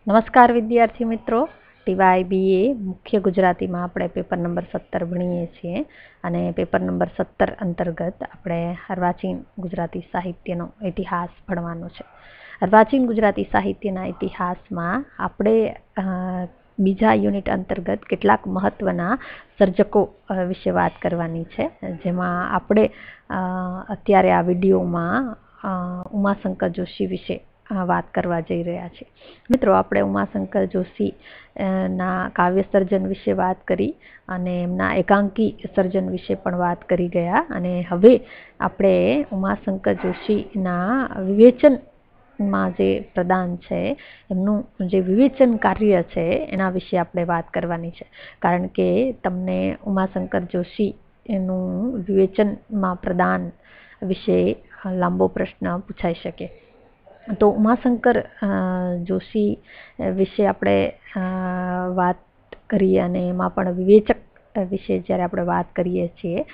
નમસ્કાર વિદ્યાર્થી મિત્રો, ટીવાય બીએ મુખ્ય ગુજરાતીમાં આપણે પેપર નંબર 17 ભણીએ છીએ અને પેપર નંબર 17 અંતર્ગત આપણે અર્વાચીન ગુજરાતી સાહિત્યનો ઇતિહાસ ભણવાનો છે. અર્વાચીન ગુજરાતી સાહિત્યના ઇતિહાસમાં આપણે બીજા યુનિટ અંતર્ગત કેટલાક મહત્વના સર્જકો વિશે વાત કરવાની છે, જેમાં આપણે અત્યારે આ વિડીયોમાં ઉમાશંકર જોશી વિશે વાત કરવા જઈ રહ્યા છે. મિત્રો, આપણે ઉમાશંકર જોશી ના કાવ્ય સર્જન વિશે વાત કરી અને એમના એકાંકી સર્જન વિશે પણ વાત કરી ગયા, અને હવે આપણે ઉમાશંકર જોશીના વિવેચનમાં જે પ્રદાન છે, એમનું જે વિવેચન કાર્ય છે એના વિશે આપણે વાત કરવાની છે. કારણ કે તમને ઉમાશંકર જોશી એનું વિવેચનમાં પ્રદાન વિશે લાંબો પ્રશ્ન પૂછાઈ શકે. તો ઉમાશંકર જોશી વિશે આપણે વાત કરીએ અને એમાં પણ વિવેચક વિશે જ્યારે આપણે વાત કરીએ છીએ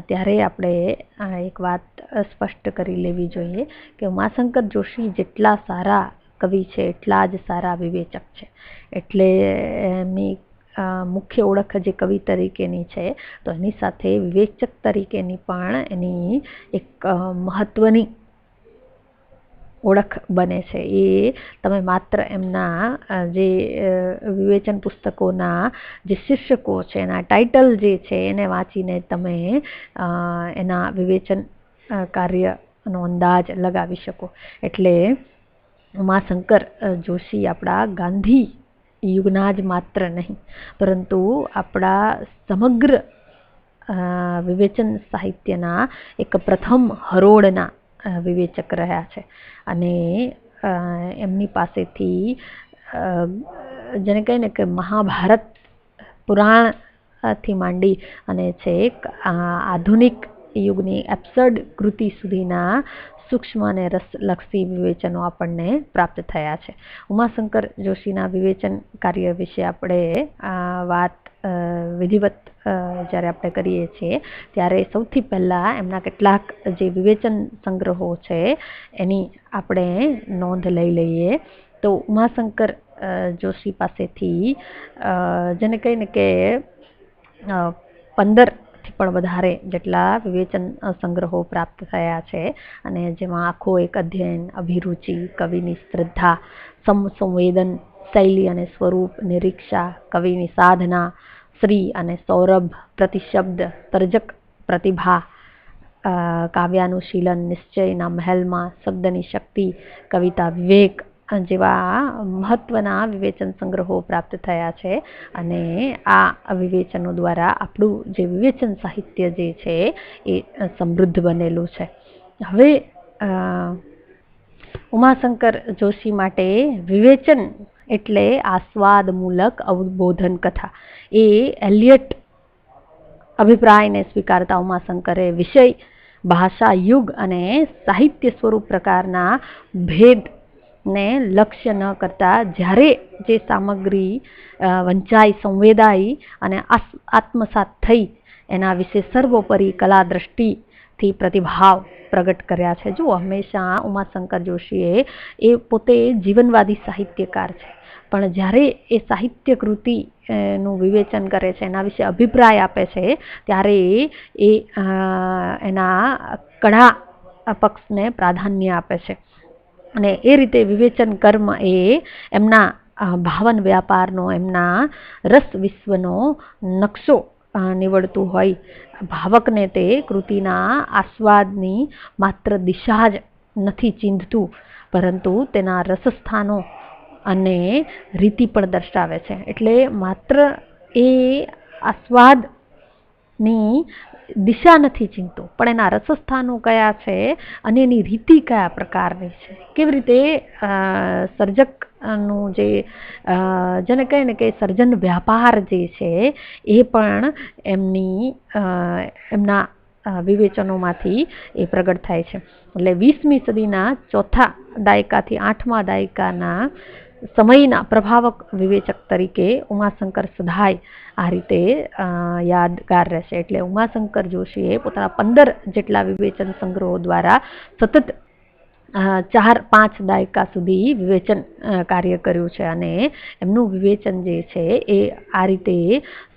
ત્યારે આપણે એક વાત સ્પષ્ટ કરી લેવી જોઈએ કે ઉમાશંકર જોશી જેટલા સારા કવિ છે એટલા જ સારા વિવેચક છે. એટલે એમની મુખ્ય ઓળખ જે કવિ તરીકેની છે, તો એની સાથે વિવેચક તરીકેની પણ એની એક મહત્વની ઓળખ બને છે. એ તમે માત્ર એમના જે વિવેચન પુસ્તકોના જે શીર્ષકો છે, એના ટાઇટલ જે છે એને વાંચીને તમે એના વિવેચન કાર્યનો અંદાજ લગાવી શકો. એટલે ઉમાશંકર જોશી આપણા ગાંધી યુગના જ માત્ર નહીં, પરંતુ આપણા સમગ્ર વિવેચન સાહિત્યના એક પ્રથમ હરોળના વિવેચક રહ્યા છે. અને એમની પાસેથી જેને કહીને કે મહાભારત પુરાણથી માંડી અને છેક આધુનિક યુગની એબ્સર્ડ કૃતિ સુધીના સૂક્ષ્મ અને રસલક્ષી વિવેચનો આપણને પ્રાપ્ત થયા છે. ઉમાશંકર જોશીના વિવેચન કાર્ય વિશે આપણે વાત વિધિવત જ્યારે આપણે કરીએ છીએ ત્યારે સૌથી પહેલાં એમના કેટલાક જે વિવેચન સંગ્રહો છે એની આપણે નોંધ લઈ લઈએ. તો ઉમાશંકર જોશી પાસેથી જેને કહીને કે 15થી પણ વધારે જેટલા વિવેચન સંગ્રહો પ્રાપ્ત થયા છે, અને જેમાં આખો એક અધ્યયન, અભિરુચિ, કવિની શ્રદ્ધા, સંવેદન, શૈલી અને સ્વરૂપ, નિરીક્ષા, કવિની સાધના, શ્રી અને સૌરભ, પ્રતિશબ્દ, તર્જક પ્રતિભા, કાવ્યાનુશીલન, નિશ્ચયના મહેલમાં, શબ્દની શક્તિ, કવિતા વિવેક જેવા મહત્વના વિવેચન સંગ્રહો પ્રાપ્ત થયા છે. અને આ વિવેચનો દ્વારા આપણું જે વિવેચન સાહિત્ય જે છે એ સમૃદ્ધ બનેલું છે. હવે ઉમાશંકર જોશી માટે વિવેચન એટલે આસ્વાદમૂલક અવબોધન કથા. એ એલિયટ અભિપ્રાયને સ્વીકારતા ઉમાશંકરે વિષય, ભાષા, યુગ અને સાહિત્ય સ્વરૂપ પ્રકારના ભેદને લક્ષ્ય ન કરતા જ્યારે જે સામગ્રી વંચાઈ, સંવેદાઈ અને આત્મસાત થઈ એના વિશે સર્વોપરી કલા દ્રષ્ટિથી પ્રતિભાવ પ્રગટ કર્યા છે. જો હંમેશા ઉમાશંકર જોશીએ એ પોતે જીવનવાદી સાહિત્યકાર છે, પણ જ્યારે એ સાહિત્ય કૃતિનું વિવેચન કરે છે, એના વિશે અભિપ્રાય આપે છે, ત્યારે એ એના કળા પક્ષને પ્રાધાન્ય આપે છે. અને એ રીતે વિવેચન કર્મ એ એમના ભાવન વ્યાપારનો, એમના રસ વિશ્વનો નકશો નીવડતું હોય. ભાવકને તે કૃતિના આસ્વાદની માત્ર દિશા જ નથી ચીંધતું, પરંતુ તેના રસસ્થાનો અને રીતિ પણ દર્શાવે છે. એટલે માત્ર એ આસ્વાદની દિશા નથી ચિંતો, પણ એના રસસ્થાનો કયા છે અને એની રીતિ કયા પ્રકારની છે, કેવી રીતે સર્જકનું જે જેને કહે ને કે સર્જન વ્યાપાર જે છે એ પણ એમના વિવેચનોમાંથી એ પ્રગટ થાય છે. એટલે 20મી સદીના ચોથા દાયકાથી 8મા દાયકાના સમયના પ્રભાવક વિવેચક તરીકે ઉમાશંકર સદાય આ રીતે યાદગાર રહેશે. એટલે ઉમાશંકર જોશીએ પોતાના 15 જેટલા વિવેચન સંગ્રહો દ્વારા સતત 4-5 દાયકા સુધી વિવેચન કાર્ય કર્યું છે અને એમનું વિવેચન જે છે એ આ રીતે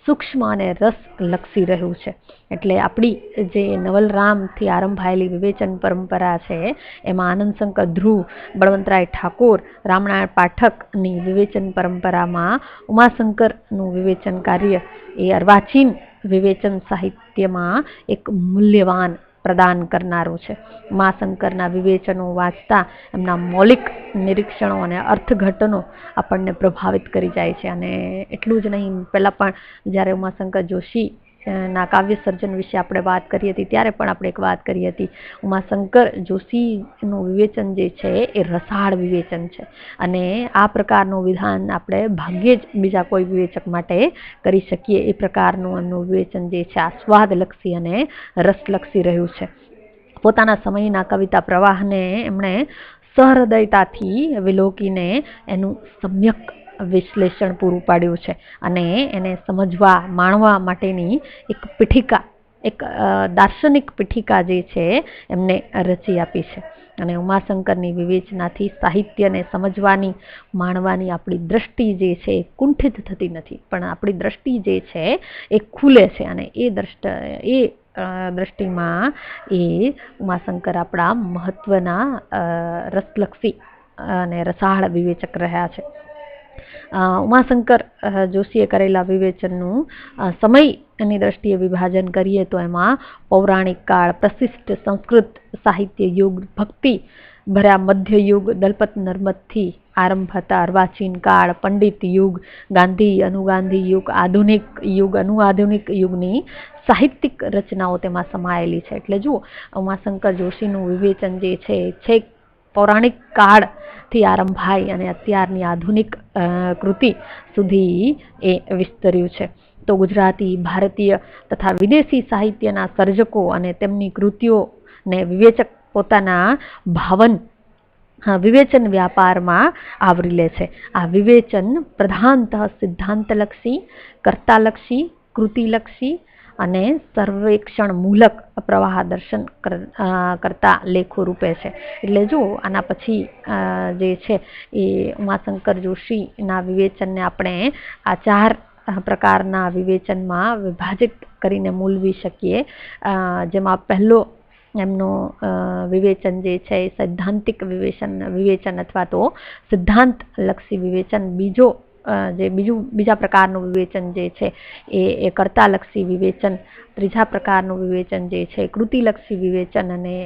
સૂક્ષ્મ અને રસલક્ષી રહ્યું છે. એટલે આપણી જે નવલરામથી આરંભાયેલી વિવેચન પરંપરા છે એમાં આનંદશંકર ધ્રુવ, બળવંતરાય ઠાકોર, રામનારાયણ પાઠકની વિવેચન પરંપરામાં ઉમાશંકરનું વિવેચન કાર્ય એ અર્વાચીન વિવેચન સાહિત્યમાં એક મૂલ્યવાન પ્રદાન કરનારું છે. ઉમાશંકરના વિવેચનો વાંચતા એમના મૌલિક નિરીક્ષણો અને અર્થઘટનો આપણને પ્રભાવિત કરી જાય છે. અને એટલું જ નહીં, પહેલાં પણ જ્યારે ઉમાશંકર જોશી ના કાવ્ય સર્જન વિશે આપણે વાત કરી હતી ત્યારે પણ આપણે એક વાત કરી હતી. ઉમાશંકર જોશીનું વિવેચન જે છે એ રસાળ વિવેચન છે અને આ પ્રકારનું વિધાન આપણે ભાગ્યે જ બીજા કોઈ વિવેચક માટે કરી શકીએ. એ પ્રકારનું એમનું વિવેચન જે છે આસ્વાદલક્ષી અને રસલક્ષી રહ્યું છે. પોતાના સમયના કવિતા પ્રવાહને એમણે સહૃદયતાથી વિલોકીને એનું સમ્યક વિશ્લેષણ પૂરું પાડ્યું છે અને એને સમજવા માણવા માટેની એક પીઠિકા, એક દાર્શનિક પીઠિકા જે છે એમને રચી આપી છે. અને ઉમાશંકરની વિવેચનાથી સાહિત્યને સમજવાની માણવાની આપણી દ્રષ્ટિ જે છે એ કુંઠિત થતી નથી, પણ આપણી દ્રષ્ટિ જે છે એ ખુલે છે અને એ દ્રષ્ટિમાં એ ઉમાશંકર આપણા મહત્વના રસલક્ષી અને રસાળ વિવેચક રહ્યા છે. ઉમાશંકર જોશીએ કરેલા વિવેચનનું સમયની દ્રષ્ટિએ વિભાજન કરીએ તો એમાં પૌરાણિક કાળ, પ્રશિષ્ટ સંસ્કૃત સાહિત્ય યુગ, ભક્તિ ભર્યા મધ્યયુગ, દલપત નર્મદથી આરંભ થતા અર્વાચીન કાળ, પંડિત યુગ, ગાંધી અનુગાંધી યુગ, આધુનિક યુગ, અનુઆધુનિક યુગની સાહિત્યિક રચનાઓ તેમાં સમાયેલી છે. એટલે જુઓ, ઉમાશંકર જોશીનું વિવેચન જે છે છેક પૌરાણિક કાળથી આરંભાઈ અને અત્યારની આધુનિક કૃતિ સુધી એ વિસ્તર્યું છે. તો ગુજરાતી, ભારતીય તથા વિદેશી સાહિત્યના સર્જકો અને તેમની કૃતિઓને વિવેચક પોતાના વિવેચન વ્યાપારમાં આવરી લે છે. આ વિવેચન પ્રધાનતઃ સિદ્ધાંતલક્ષી, કર્તાલક્ષી, કૃતિલક્ષી અને સર્વેક્ષણ મૂલક પ્રવાહ દર્શન કરતા લેખો રૂપે છે. એટલે જો આના પછી જે છે એ ઉમાશંકર જોશીના વિવેચનને આપણે આ 4 પ્રકારના વિવેચનમાં વિભાજિત કરીને મૂલવી શકીએ. જેમાં પહેલો એમનો વિવેચન જે છે એ સૈદ્ધાંતિક વિવેચન અથવા તો સિદ્ધાંતલક્ષી વિવેચન. બીજા પ્રકારનું વિવેચન જે છે એ કર્તાલક્ષી વિવેચન. ત્રીજા પ્રકારનું વિવેચન જે છે કૃતિલક્ષી વિવેચન અને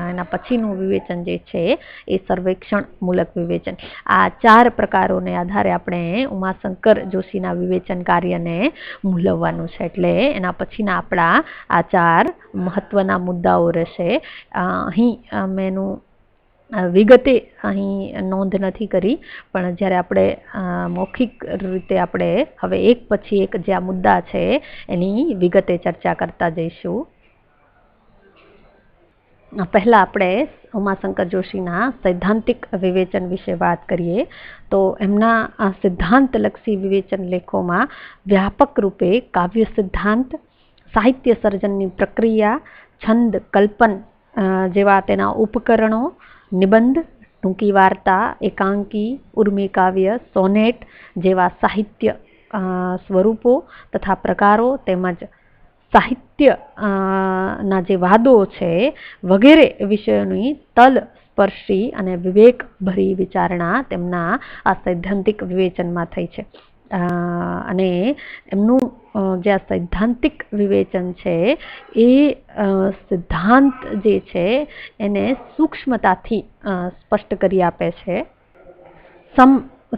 એના પછીનું વિવેચન જે છે એ સર્વેક્ષણ મૂલક વિવેચન. આ 4 પ્રકારોને આધારે આપણે ઉમાશંકર જોશીના વિવેચન કાર્યને મૂલવવાનું છે. એટલે એના પછીના આપણા આ 4 મહત્વના મુદ્દાઓ રહેશે. અહીં મેં એનું વિગતે અહીં નોંધ નથી કરી, પણ જ્યારે આપણે મૌખિક રીતે આપણે હવે એક પછી એક જે આ મુદ્દા છે એની વિગતે ચર્ચા કરતા જઈશું. પહેલાં આપણે ઉમાશંકર જોશીના સૈદ્ધાંતિક વિવેચન વિશે વાત કરીએ તો એમના સિદ્ધાંતલક્ષી વિવેચન લેખોમાં વ્યાપક રૂપે કાવ્ય સિદ્ધાંત, સાહિત્ય સર્જનની પ્રક્રિયા, છંદ, કલ્પન જેવા તેના ઉપકરણો, નિબંધ, ટૂંકી વાર્તા, એકાંકી, ઉર્મી કાવ્ય, સોનેટ જેવા સાહિત્ય સ્વરૂપો તથા પ્રકારો તેમજ સાહિત્યના જે વાદો છે વગેરે વિષયોની તલસ્પર્શી અને વિવેકભરી વિચારણા તેમના આ સૈદ્ધાંતિક વિવેચનમાં થઈ છે. અને એમનું જે આ સૈદ્ધાંતિક વિવેચન છે એ સિદ્ધાંત જે છે એને સૂક્ષ્મતાથી સ્પષ્ટ કરી આપે છે.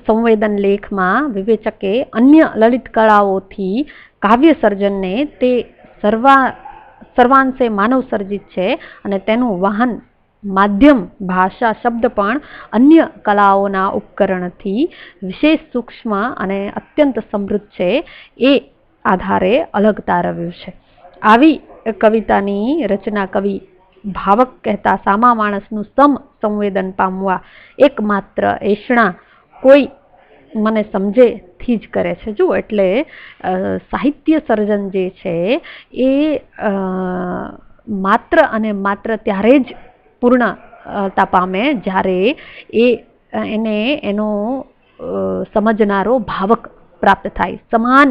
સંવેદન લેખમાં વિવેચકે અન્ય લલિત કળાઓથી કાવ્ય સર્જનને તે સર્વાંશે માનવ સર્જિત છે અને તેનું વાહન, માધ્યમ, ભાષા, શબ્દ પણ અન્ય કલાઓના ઉપકરણથી વિશેષ સૂક્ષ્મ અને અત્યંત સમૃદ્ધ છે એ આધારે અલગ તારવ્યું છે. આવી કવિતાની રચના કવિ ભાવક કહેતા સામા માણસનું સંવેદન પામવા એકમાત્ર એષણા કોઈ મને સમજેથી જ કરે છે. જુઓ, એટલે સાહિત્ય સર્જન જે છે એ માત્ર અને માત્ર ત્યારે જ પૂર્ણ પૂર્ણતા પામે જ્યારે એને એનો સમજનારો ભાવક પ્રાપ્ત થાય, સમાન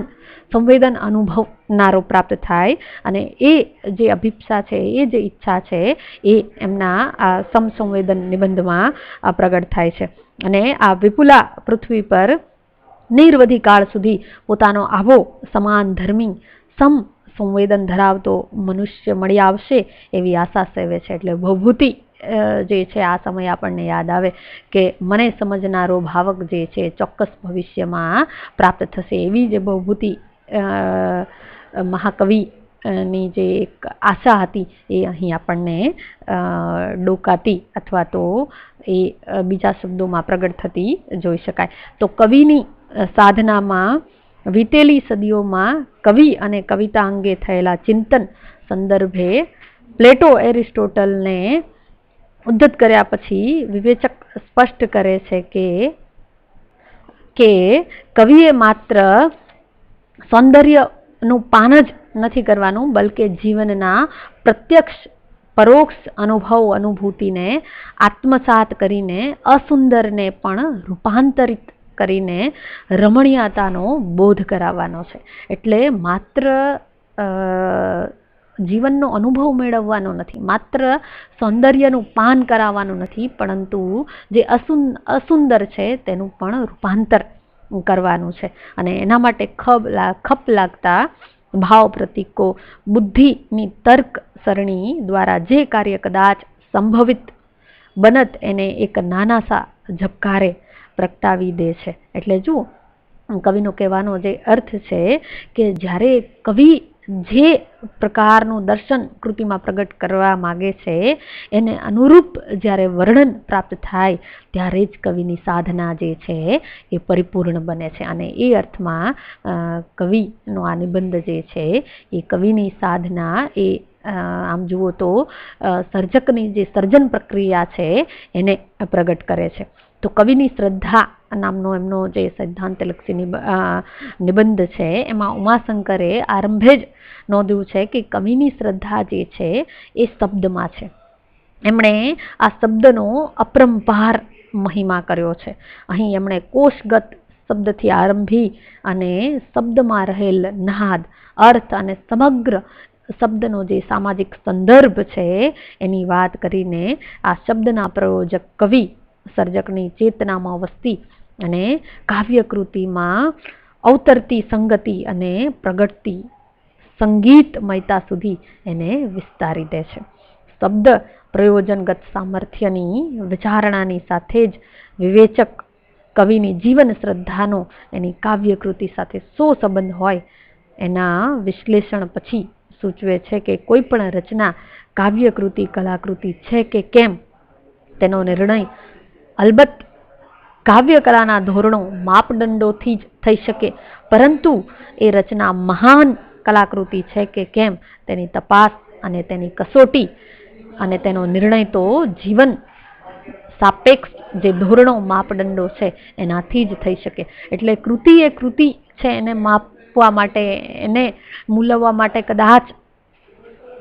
સંવેદન અનુભવનારો પ્રાપ્ત થાય, અને એ જે અભિપ્સા છે, એ જે ઈચ્છા છે, એ એમના આ સમસંવેદન નિબંધમાં પ્રગટ થાય છે. અને આ વિપુલા પૃથ્વી પર નિરવધિ કાળ સુધી પોતાનો આવો સમાન ધર્મી સંવેદન ધરાવતો મનુષ્ય મળી આવશે એવી આશા સેવે છે. એટલે ભવભૂતિ જે છે આ સમય આપણને યાદ આવે કે મને સમજનારો ભાવક જે છે ચોક્કસ ભવિષ્યમાં પ્રાપ્ત થશે. એવી જે ભવભૂતિ મહાકવિની જે એક આશા હતી એ અહીં આપણને ડોકાતી અથવા તો એ બીજા શબ્દોમાં પ્રગટ થતી જોઈ શકાય. તો કવિની સાધનામાં વીતેલી સદીઓમાં કવિ અને કવિતા અંગે થયેલા ચિંતન સંદર્ભે પ્લેટો એરિસ્ટોટલને ઉદ્ધત કર્યા પછી વિવેચક સ્પષ્ટ કરે છે કે કવિએ માત્ર સૌંદર્યનું પાન જ નથી કરવાનું, બલકે જીવનના પ્રત્યક્ષ પરોક્ષ અનુભૂતિને આત્મસાત કરીને અસુંદરને પણ રૂપાંતરિત કરીને રમણીયતાનો બોધ કરાવવાનો છે. એટલે માત્ર જીવનનો અનુભવ મેળવવાનો નથી, માત્ર સૌંદર્યનું પાન કરાવવાનું નથી, પરંતુ જે અસુંદર છે તેનું પણ રૂપાંતર કરવાનું છે. અને એના માટે ખપ લાગતા ભાવ પ્રતીકો બુદ્ધિની તર્ક સરણી દ્વારા જે કાર્ય કદાચ સંભવિત બનત એને એક નાના સા ઝબકારે પ્રગટાવી દે છે. એટલે જુઓ, કવિનો કહેવાનો જે અર્થ છે કે જ્યારે કવિ જે પ્રકારનું દર્શન કૃતિમાં પ્રગટ કરવા માગે છે એને અનુરૂપ જ્યારે વર્ણન પ્રાપ્ત થાય ત્યારે જ કવિની સાધના જે છે એ પરિપૂર્ણ બને છે. અને એ અર્થમાં કવિનો આ નિબંધ જે છે એ કવિની સાધના એ આમ જુઓ તો સર્જકની જે સર્જન પ્રક્રિયા છે એને પ્રગટ કરે છે. તો કવિની શ્રદ્ધા નામનો એમનો જે સિદ્ધાંતલક્ષી નિબંધ છે એમાં ઉમાશંકરે આરંભે જ નોંધ્યું છે કે કવિની શ્રદ્ધા જે છે એ શબ્દમાં છે. એમણે આ શબ્દનો અપરંપાર મહિમા કર્યો છે. અહીં એમણે કોષગત શબ્દથી આરંભી અને શબ્દમાં રહેલ નાદ, અર્થ અને સમગ્ર શબ્દનો જે સામાજિક સંદર્ભ છે એની વાત કરીને આ શબ્દના પ્રયોજક કવિ સર્જકની ચેતનામાં વસતી અને કાવ્યકૃતિમાં અવતરતી સંગતિ અને પ્રગટતી સંગીતમયતા સુધી એને વિસ્તારી દે છે. શબ્દ પ્રયોજનગત સામર્થ્યની વિચારણાની સાથે જ વિવેચક કવિની જીવન શ્રદ્ધાનો એની કાવ્યકૃતિ સાથે શો સંબંધ હોય એના વિશ્લેષણ પછી સૂચવે છે કે કોઈ પણ રચના કાવ્યકૃતિ કલાકૃતિ છે કે કેમ તેનો નિર્ણય અલબત્ત કાવ્યકલાના ધોરણો માપદંડોથી જ થઈ શકે, પરંતુ એ રચના મહાન કલાકૃતિ છે કે કેમ તેની તપાસ અને તેની કસોટી અને તેનો નિર્ણય તો જીવન સાપેક્ષ જે ધોરણો માપદંડો છે એનાથી જ થઈ શકે. એટલે કૃતિ એ કૃતિ છે, એને માપવા માટે, એને મૂલવવા માટે કદાચ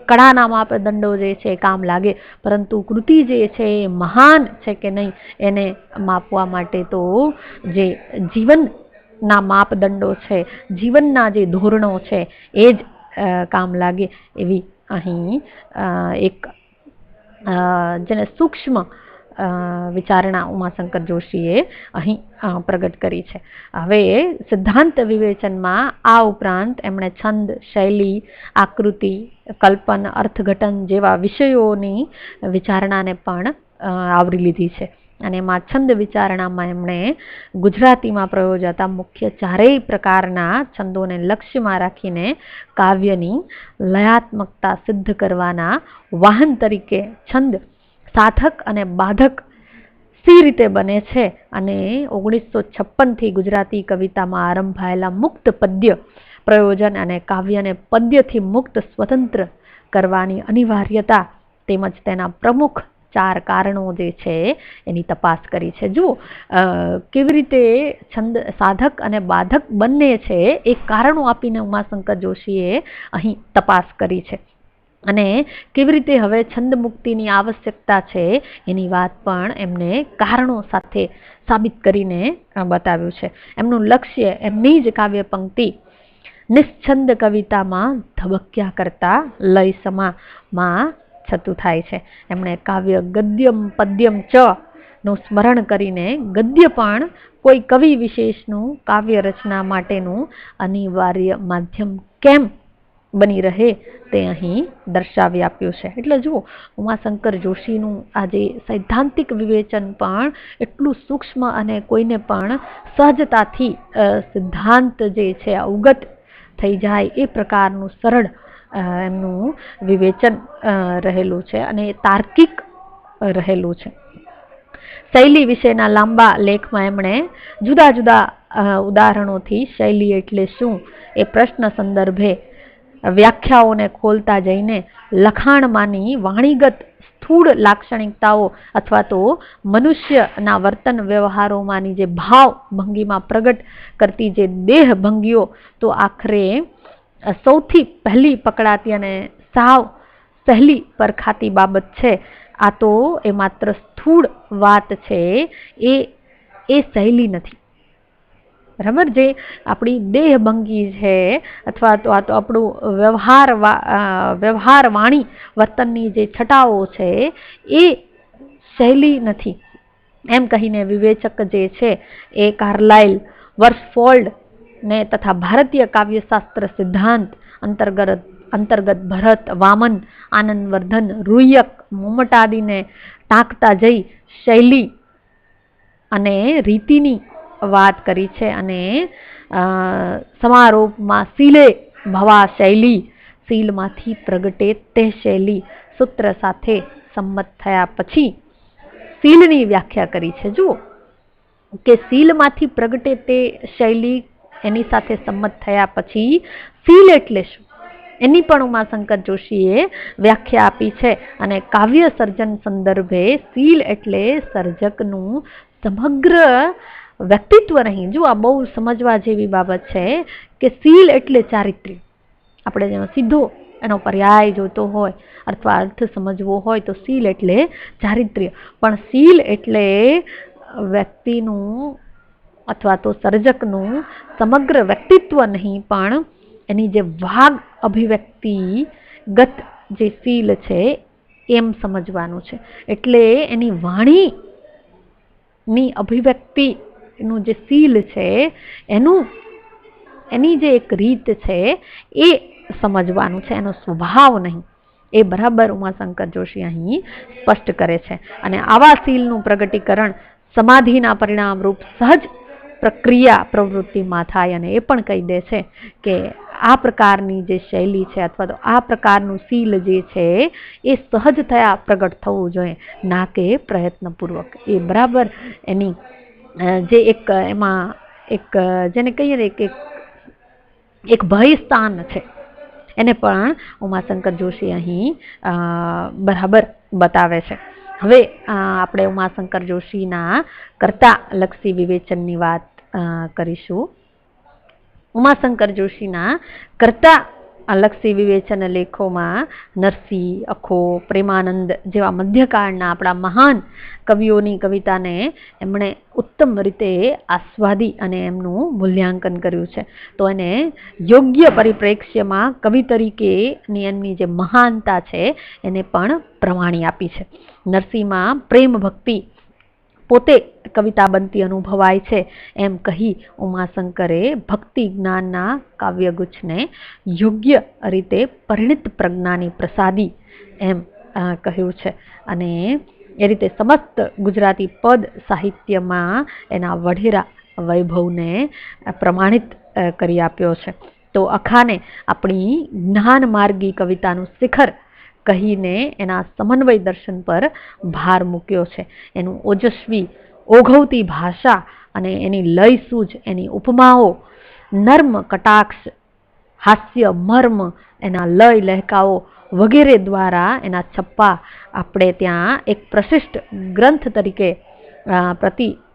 કળાના માપદંડો જે છે કામ લાગે, પરંતુ કૃતિ જે છે એ મહાન છે કે નહીં એને માપવા માટે તો જે જીવનના માપદંડો છે, જીવનના જે ધોરણો છે એ જ કામ લાગે. એવી અહીં એક જેને સૂક્ષ્મ વિચારણા ઉમાશંકર જોશીએ અહીં પ્રગટ કરી છે. હવે સિદ્ધાંત વિવેચનમાં આ ઉપરાંત એમણે છંદ, શૈલી, આકૃતિ, કલ્પન, અર્થઘટન જેવા વિષયોની વિચારણાને પણ આવરી લીધી છે. અને એમાં છંદ વિચારણામાં એમણે ગુજરાતીમાં પ્રયોજાતા મુખ્ય ચારેય પ્રકારના છંદોને લક્ષ્યમાં રાખીને કાવ્યની લયાત્મકતા સિદ્ધ કરવાના વાહન તરીકે છંદ સાધક અને બાધક સી રીતે બને છે અને 1956થી ગુજરાતી કવિતામાં આરંભાયેલા મુક્ત પદ્ય પ્રયોજન અને કાવ્યને પદ્યથી મુક્ત સ્વતંત્ર કરવાની અનિવાર્યતા તેમજ તેના પ્રમુખ 4 કારણો જે છે એની તપાસ કરી છે. જુઓ કેવી રીતે છંદ સાધક અને બાધક બંને છે એ કારણો આપીને ઉમાશંકર જોશીએ અહીં તપાસ કરી છે. અને કેવી રીતે હવે છંદ મુક્તિની આવશ્યકતા છે એની વાત પણ એમને કારણો સાથે સાબિત કરીને બતાવ્યું છે. એમનું લક્ષ્ય એમની જ કાવ્ય પંક્તિ નિશ્છંદ કવિતામાં ધબક્યા કરતા લય સમામાં છતું થાય છે. એમણે કાવ્ય ગદ્યમ પદ્યમ ચ નું સ્મરણ કરીને ગદ્ય પણ કોઈ કવિ વિશેષનું કાવ્ય રચના માટેનું અનિવાર્ય માધ્યમ કેમ બની રહે તે અહીં દર્શાવી આપ્યું છે. એટલે જુઓ, ઉમાશંકર જોશીનું આજે સૈદ્ધાંતિક વિવેચન પણ એટલું સૂક્ષ્મ અને કોઈને પણ સહજતાથી સિદ્ધાંત જે છે અવગત થઈ જાય એ પ્રકારનું સરળ એમનું વિવેચન રહેલું છે અને તાર્કિક રહેલું છે. શૈલી વિશેના લાંબા લેખમાં એમણે જુદા જુદા ઉદાહરણોથી શૈલી એટલે શું એ પ્રશ્ન સંદર્ભે વ્યાખ્યાઓને ખોલતા જઈને લખાણમાંની વાણીગત સ્થૂળ લાક્ષણિકતાઓ અથવા તો મનુષ્યના વર્તન વ્યવહારોમાંની જે ભાવ ભંગીમાં પ્રગટ કરતી જે દેહ ભંગીઓ તો આખરે સૌથી પહેલી પકડાતી અને સાવ પહેલી પરખાતી બાબત છે. આ તો એ માત્ર સ્થૂળ વાત છે, એ શૈલી નથી. બરાબર, જે આપણી દેહભંગી છે અથવા તો આ તો આપણું વ્યવહાર વાણી વર્તનની જે છટાઓ છે એ શૈલી નથી એમ કહીને વિવેચક જે છે એ કાર્લાઇલ, વર્સફોલ્ડ ને તથા ભારતીય કાવ્યશાસ્ત્ર સિદ્ધાંત અંતર્ગત ભરત, વામન, આનંદવર્ધન, રૂયક, મોમટાદીને ટાંકતા જઈ શૈલી અને રીતિની વાત કરી છે. અને સમારોપમાં શીલે ભવા શૈલી, શીલમાંથી પ્રગટે તે શૈલી સૂત્ર સાથે સંમત થયા પછી શીલની વ્યાખ્યા કરી છે. જુઓ કે શીલમાંથી પ્રગટે તે શૈલી એની સાથે સંમત થયા પછી શીલ એટલે શું એની પણ ઉમાશંકર જોશીએ વ્યાખ્યા આપી છે. અને કાવ્ય સર્જન સંદર્ભે શીલ એટલે સર્જકનું સમગ્ર વ્યક્તિત્વ નહીં. જો આ બહુ સમજવા જેવી બાબત છે કે શીલ એટલે ચારિત્ર્ય. આપણે જેમાં સીધો એનો પર્યાય જોતો હોય અથવા અર્થ સમજવો હોય તો શીલ એટલે ચારિત્ર્ય, પણ શીલ એટલે વ્યક્તિનું અથવા તો સર્જકનું સમગ્ર વ્યક્તિત્વ નહીં, પણ એની જે વાગ અભિવ્યક્તિગત જે શીલ છે એમ સમજવાનું છે. એટલે એની વાણીની અભિવ્યક્તિનું જે શીલ છે એની જે એક રીત છે એ સમજવાનું છે, એનો સ્વભાવ નહીં. એ બરાબર ઉમાશંકર જોશી અહીં સ્પષ્ટ કરે છે. અને આવા શીલનું પ્રગટીકરણ સમાધિના પરિણામ રૂપ સહજ પ્રક્રિયા પ્રવૃત્તિમાં થાય. અને એ પણ કહી દે છે કે આ પ્રકારની જે શૈલી છે અથવા તો આ પ્રકારનું શીલ જે છે એ સહજ થયા પ્રગટ થવું જોઈએ, ના કે પ્રયત્નપૂર્વક. એ બરાબર એની જે એમાં જેને કહીએ ને કે એક ભય સ્થાન છે એને પણ ઉમાશંકર જોશી અહીં બરાબર બતાવે છે. હવે આપણે ઉમાશંકર જોશીના કર્તા લક્ષી વિવેચનની વાત કરીશું. ઉમાશંકર જોશીના કર્તા લક્ષી વિવેચન લેખોમાં નરસિંહ, અખો, પ્રેમાનંદ જેવા મધ્યકાળના આપણા મહાન કવિઓની કવિતાને એમણે ઉત્તમ રીતે આસ્વાદી અને એમનું મૂલ્યાંકન કર્યું છે. તો એને યોગ્ય પરિપ્રેક્ષ્યમાં કવિ તરીકેની એમની જે મહાનતા છે એને પણ પ્રમાણી આપી છે. નરસિંહમાં પ્રેમ ભક્તિ પોતે કવિતા બનતી અનુભવાય છે એમ કહી ઉમાશંકરે ભક્તિ જ્ઞાનના કાવ્યગુચ્છને યોગ્ય રીતે પરિણિત પ્રજ્ઞાની પ્રસાદી એમ કહ્યું છે. અને એ રીતે સમસ્ત ગુજરાતી પદ સાહિત્યમાં એના વઢેરા વૈભવને પ્રમાણિત કરી આપ્યો છે. તો અખાને આપણી જ્ઞાન માર્ગી કવિતાનું શિખર કહીને એના સમન્વય દર્શન પર ભાર મૂક્યો છે. એનું ઓજસ્વી ઓઘવતી ભાષા અને એની લય સૂઝ, એની ઉપમાઓ, નર્મ કટાક્ષ, હાસ્ય, મર્મ, એના લય લહેકાઓ વગેરે દ્વારા એના છપ્પા આપણે ત્યાં એક પ્રશિષ્ટ ગ્રંથ તરીકે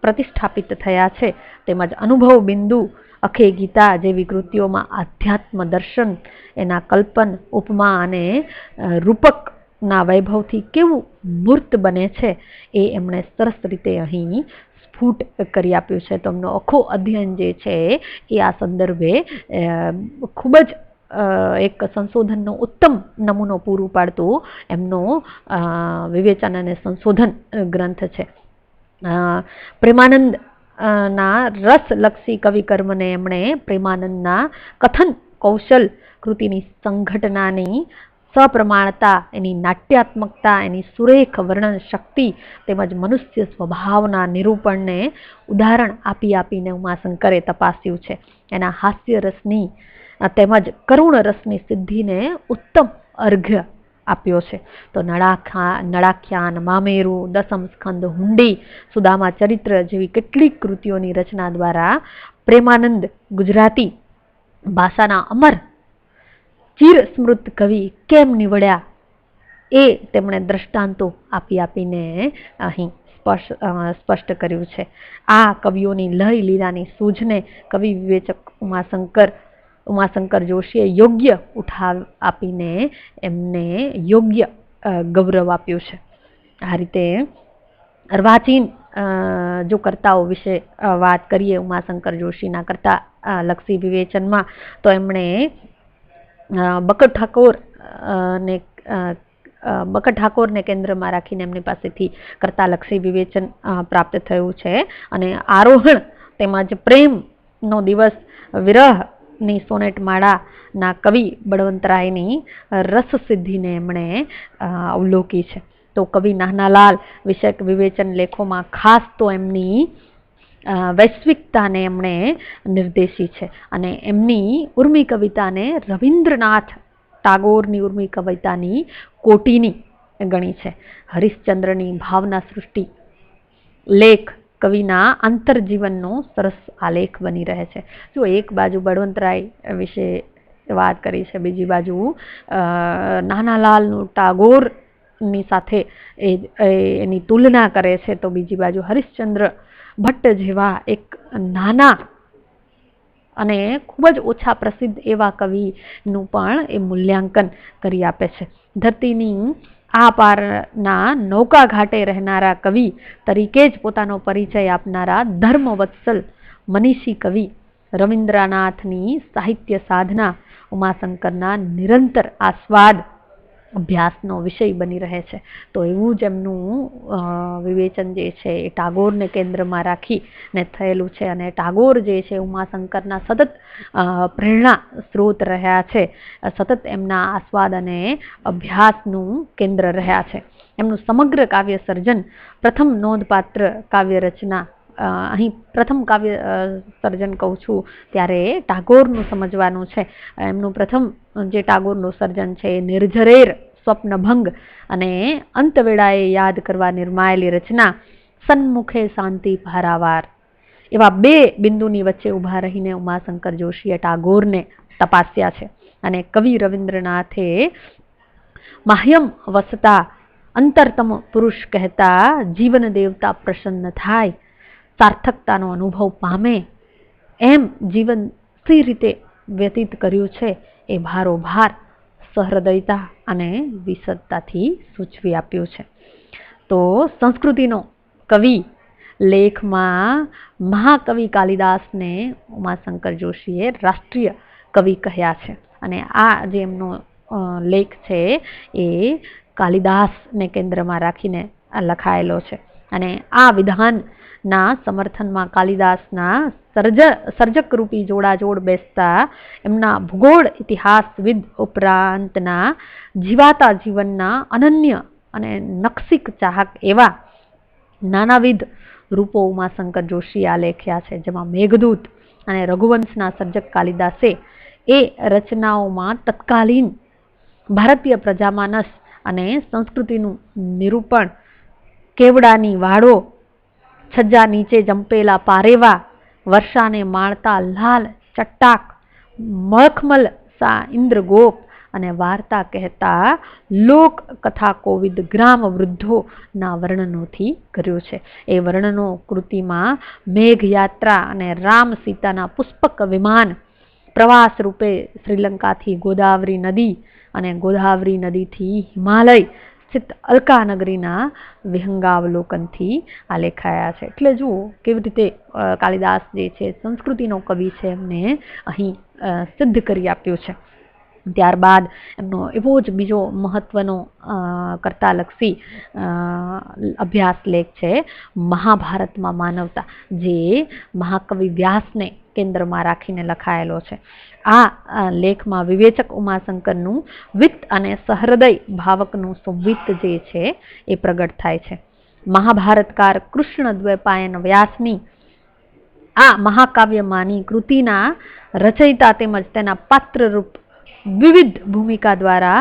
પ્રતિષ્ઠાપિત થયા છે. તેમજ અનુભવ બિંદુ અખે ગીતા જેવી કૃતિઓમાં આધ્યાત્મ દર્શન, એના કલ્પન, ઉપમા અને રૂપકના વૈભવથી કેવું મૂર્ત બને છે એ એમણે સરસ રીતે અહીં સ્ફુટ કરી આપ્યું છે. તો એમનો આખો અધ્યયન જે છે એ આ સંદર્ભે ખૂબ જ એક સંશોધનનો ઉત્તમ નમૂનો પૂરું પાડતું એમનો વિવેચન અને સંશોધન ગ્રંથ છે. પ્રેમાનંદ ના રસલક્ષી કવિ કર્મને એમણે પ્રેમાનંદના કથન કૌશલ કૃતિની સંઘટનાની સપ્રમાણતા, એની નાટ્યાત્મકતા, એની સુરેખ વર્ણન શક્તિ તેમજ મનુષ્ય સ્વભાવના નિરૂપણને ઉદાહરણ આપી આપીને ઉમાશંકરે તપાસ્યું છે. એના હાસ્ય રસની તેમજ કરુણ રસની સિદ્ધિને ઉત્તમ અર્ઘ્ય આપ્યો છે. તો નળાખ્યાન, મામેરુ, દસમ સ્કંદ, હુંડી, સુદામા ચરિત્ર જેવી કેટલીક કૃતિઓની રચના દ્વારા પ્રેમાનંદ ગુજરાતી ભાષાના અમર ચિર સ્મૃત કવિ કેમ નીવડ્યા એ તેમણે દ્રષ્ટાંતો આપી આપીને અહીં સ્પષ્ટ કર્યું છે. આ કવિઓની લય લીલાની સૂઝને કવિ વિવેચક ઉમાશંકર જોશીએ યોગ્ય ઉઠાવ આપીને એમને યોગ્ય ગૌરવ આપ્યું છે. આ રીતે અર્વાચીન જો કર્તાઓ વિશે વાત કરીએ ઉમાશંકર જોશીના કર્તા લક્ષી વિવેચનમાં, તો એમણે બકટ ઠાકોરને કેન્દ્રમાં રાખીને એમની પાસેથી કર્તાલક્ષી વિવેચન પ્રાપ્ત થયું છે. અને આરોહણ તેમજ પ્રેમનો દિવસ, વિરહની સોનેટ માળાના કવિ બળવંતરાયની રસસિદ્ધિને એમણે અવલોકી છે. તો કવિ નાનાલાલ વિષયક વિવેચન લેખોમાં ખાસ તો એમની વૈશ્વિકતાને એમણે નિર્દેશી છે. અને એમની ઉર્મી કવિતાને રવિન્દ્રનાથ ટાગોરની ઉર્મી કવિતાની કોટીની ગણી છે. હરિશ્ચંદ્રની ભાવના સૃષ્ટિ લેખ કવિના આંતરજીવનનો સરસ આલેખ બની રહે છે. જો એક બાજુ બળવંતરાય વિશે વાત કરી છે, બીજી બાજુ નાનાલાલનું ટાગોરની સાથે એની તુલના કરે છે, તો બીજી બાજુ હરિશ્ચંદ્ર ભટ્ટ જેવા એક નાના અને ખૂબ જ ઓછા પ્રસિદ્ધ એવા કવિનું પણ એ મૂલ્યાંકન કરી આપે છે. ધરતીની આ પારના નૌકા ઘાટે રહેનારા કવિ તરીકે જ પોતાનો પરિચય આપનારા ધર્મવત્સલ મનીષી કવિ રવિન્દ્રનાથની સાહિત્ય સાધના ઉમાશંકરના નિરંતર આસ્વાદ અભ્યાસનો વિષય બની રહે છે. તો એવું જ એમનું વિવેચન જે છે એ ટાગોરને કેન્દ્રમાં રાખીને થયેલું છે. અને ટાગોર જે છે ઉમાશંકરના સતત પ્રેરણા સ્ત્રોત રહ્યા છે, સતત એમના આસ્વાદ અને અભ્યાસનું કેન્દ્ર રહ્યા છે. એમનું સમગ્ર કાવ્ય સર્જન પ્રથમ નોંધપાત્ર કાવ્ય રચના, અહીં પ્રથમ કાવ્ય સર્જન કહું છું ત્યારે ટાગોરનું સમજવાનું છે. એમનું પ્રથમ જે ટાગોરનું સર્જન છે એ નિર્ઝરેર સ્વપ્નભંગ અને અંતવેળાએ યાદ કરવા નિર્માયેલી રચના સન્મુખે શાંતિ ભારાવાર એવા બે બિંદુની વચ્ચે ઊભા રહીને ઉમાશંકર જોશીએ ટાગોરને તપાસ્યા છે. અને કવિ રવિન્દ્રનાથે માહ્યમ વસતા અંતરતમ પુરુષ કહેતા જીવન દેવતા પ્રસન્ન થાય, સાર્થકતાનો અનુભવ પામે એમ જીવન સી રીતે વ્યતીત કર્યું છે એ ભારોભાર સહૃદયતા અને વિશદતાથી સૂચવી આપ્યું છે. તો સંસ્કૃતિનો કવિ લેખમાં મહાકવિ કાલિદાસને ઉમાશંકર જોશીએ રાષ્ટ્રીય કવિ કહ્યા છે. અને આ જે એમનો લેખ છે એ કાલિદાસને કેન્દ્રમાં રાખીને લખાયેલો છે. અને આ વિધાનના સમર્થનમાં કાલિદાસના સર્જકરૂપી જોડાજોડ બેસતા એમના ભૂગોળ ઇતિહાસવિદ ઉપરાંતના જીવાતા જીવનના અનન્ય અને નકશિક ચાહક એવા નાનાવિધ રૂપો ઉમાશંકર જોશીએ આલેખ્યા છે. જેમાં મેઘદૂત અને રઘુવંશના સર્જક કાલિદાસે એ રચનાઓમાં તત્કાલીન ભારતીય પ્રજામાનસ અને સંસ્કૃતિનું નિરૂપણ, કેવડાની વાળો, છજ્જા નીચે જંપેલા પારેવા, વર્ષાને માણતા લાલ ચટ્ટાક, મખમલ સા ઇન્દ્રગોપ અને વાર્તા કહેતા લોક કથા કોવિદ ગ્રામ વૃદ્ધોના વર્ણનોથી કર્યું છે. એ વર્ણનો કૃતિમાં મેઘયાત્રા અને રામ સીતાના પુષ્પક વિમાન, પ્રવાસ રૂપે શ્રીલંકાથી ગોદાવરી નદી અને ગોદાવરી નદીથી હિમાલય સ્થિત અલકાનગરીના વિહંગાવલોકનથી આ લેખાયા છે. એટલે જુઓ કેવી રીતે કાલિદાસ જે છે સંસ્કૃતિનો કવિ છે એમને અહીં સિદ્ધ કરી આપ્યું છે. ત્યારબાદ એમનો એવો જ બીજો મહત્વનો કર્તાલક્ષી અભ્યાસ લેખ છે મહાભારતમાં માનવતા, જે મહાકવિ વ્યાસને કેન્દ્રમાં રાખીને લખાયેલો છે. આ લેખમાં વિવેચક ઉમાશંકરનું વિત્ત અને સહૃદય ભાવકનું સંવિત્ત જે છે એ પ્રગટ થાય છે. મહાભારતકાર કૃષ્ણ દ્વૈપાયન વ્યાસની આ મહાકાવ્યમાંની કૃતિના રચયિતા તેમજ તેના પાત્રરૂપ વિવિધ ભૂમિકા દ્વારા